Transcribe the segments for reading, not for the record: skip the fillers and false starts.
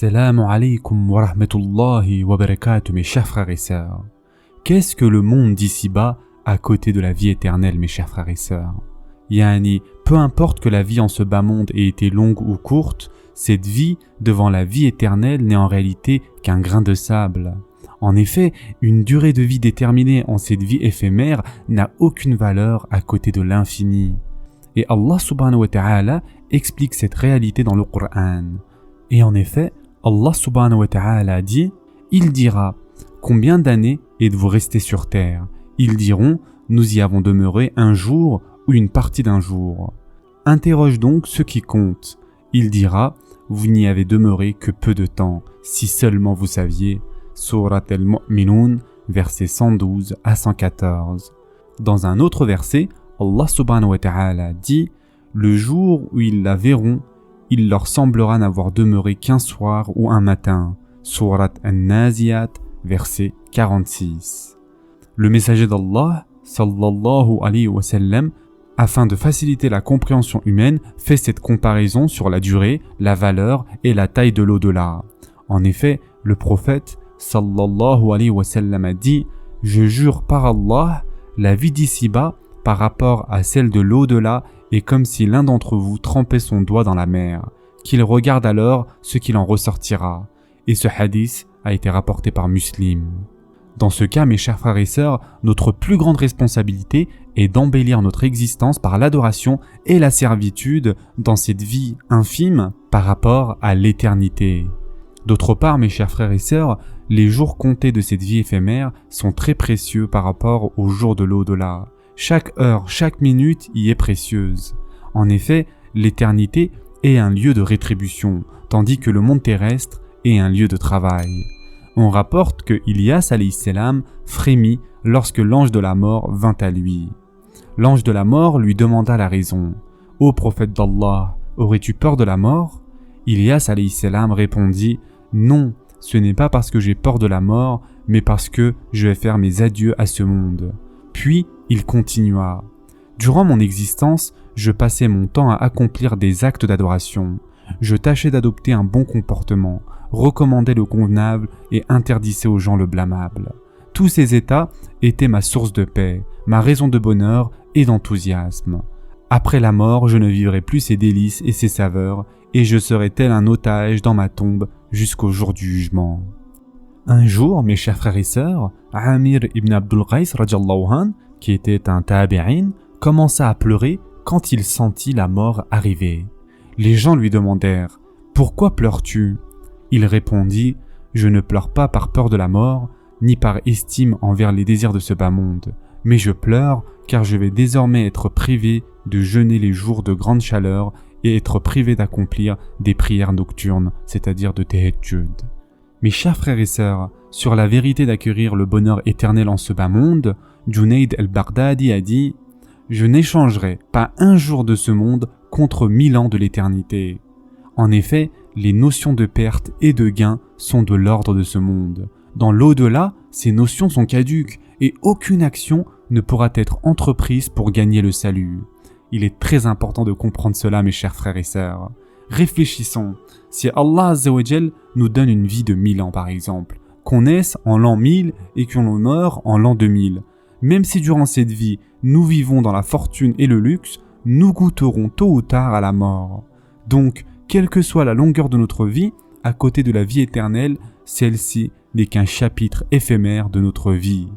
Assalamu alaikum wa rahmatullahi wa barakatuh, mes chers frères et sœurs. Qu'est-ce que le monde d'ici-bas à côté de la vie éternelle, mes chers frères et sœurs? Yani, peu importe que la vie en ce bas monde ait été longue ou courte, cette vie devant la vie éternelle n'est en réalité qu'un grain de sable. En effet, une durée de vie déterminée en cette vie éphémère n'a aucune valeur à côté de l'infini. Et Allah subhanahu wa ta'ala explique cette réalité dans le Coran. Et en effet, Allah subhanahu wa ta'ala dit, il dira, combien d'années êtes-vous restés sur terre? Ils diront, nous y avons demeuré un jour ou une partie d'un jour. Interroge donc ceux qui comptent. Il dira, vous n'y avez demeuré que peu de temps, si seulement vous saviez. Surat al-Mu'minun, versets 112 à 114. Dans un autre verset, Allah subhanahu wa ta'ala dit, le jour où ils la verront, il leur semblera n'avoir demeuré qu'un soir ou un matin. Surat An-Naziyat, verset 46. Le messager d'Allah, sallallahu alayhi wa sallam, afin de faciliter la compréhension humaine, fait cette comparaison sur la durée, la valeur et la taille de l'au-delà. En effet, le prophète, sallallahu alayhi wa sallam, a dit « Je jure par Allah, la vie d'ici-bas, par rapport à celle de l'au-delà, est comme si l'un d'entre vous trempait son doigt dans la mer, qu'il regarde alors ce qu'il en ressortira. » Et ce hadith a été rapporté par Muslim. Dans ce cas, mes chers frères et sœurs, notre plus grande responsabilité est d'embellir notre existence par l'adoration et la servitude dans cette vie infime par rapport à l'éternité. D'autre part, mes chers frères et sœurs, les jours comptés de cette vie éphémère sont très précieux par rapport aux jours de l'au-delà. Chaque heure, chaque minute y est précieuse. En effet, l'éternité est un lieu de rétribution, tandis que le monde terrestre est un lieu de travail. On rapporte que Ilyas alayhi salam frémit lorsque l'ange de la mort vint à lui. L'ange de la mort lui demanda la raison. « Ô prophète d'Allah, aurais-tu peur de la mort ?» Ilyas alayhi salam répondit « Non, ce n'est pas parce que j'ai peur de la mort, mais parce que je vais faire mes adieux à ce monde. » Puis il continua. « Durant mon existence, je passais mon temps à accomplir des actes d'adoration. Je tâchais d'adopter un bon comportement, recommandais le convenable et interdisais aux gens le blâmable. Tous ces états étaient ma source de paix, ma raison de bonheur et d'enthousiasme. Après la mort, je ne vivrai plus ces délices et ces saveurs, et je serai tel un otage dans ma tombe jusqu'au jour du jugement. » Un jour, mes chers frères et sœurs, Amir ibn Abdul Qais radiyallahu anh, qui était un tabi'in, commença à pleurer quand il sentit la mort arriver. Les gens lui demandèrent « Pourquoi pleures-tu » Il répondit « Je ne pleure pas par peur de la mort, ni par estime envers les désirs de ce bas monde, mais je pleure car je vais désormais être privé de jeûner les jours de grande chaleur et être privé d'accomplir des prières nocturnes, c'est-à-dire de tahajjud. » Mes chers frères et sœurs, sur la vérité d'acquérir le bonheur éternel en ce bas monde, Junayd al-Baghdadi a dit « Je n'échangerai pas un jour de ce monde contre 1000 ans de l'éternité. » En effet, les notions de perte et de gain sont de l'ordre de ce monde. Dans l'au-delà, ces notions sont caduques et aucune action ne pourra être entreprise pour gagner le salut. Il est très important de comprendre cela, mes chers frères et sœurs. Réfléchissons. Si Allah Azza wa Jal nous donne une vie de 1000 ans par exemple, qu'on naisse en l'an 1000 et qu'on meure en l'an 2000, même si durant cette vie, nous vivons dans la fortune et le luxe, nous goûterons tôt ou tard à la mort. Donc, quelle que soit la longueur de notre vie, à côté de la vie éternelle, celle-ci n'est qu'un chapitre éphémère de notre vie.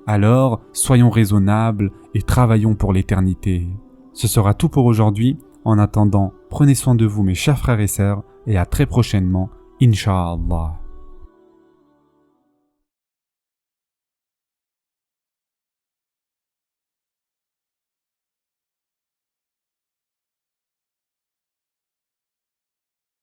Alors, soyons raisonnables et travaillons pour l'éternité. Ce sera tout pour aujourd'hui. En attendant, prenez soin de vous mes chers frères et sœurs et à très prochainement, Inch'Allah.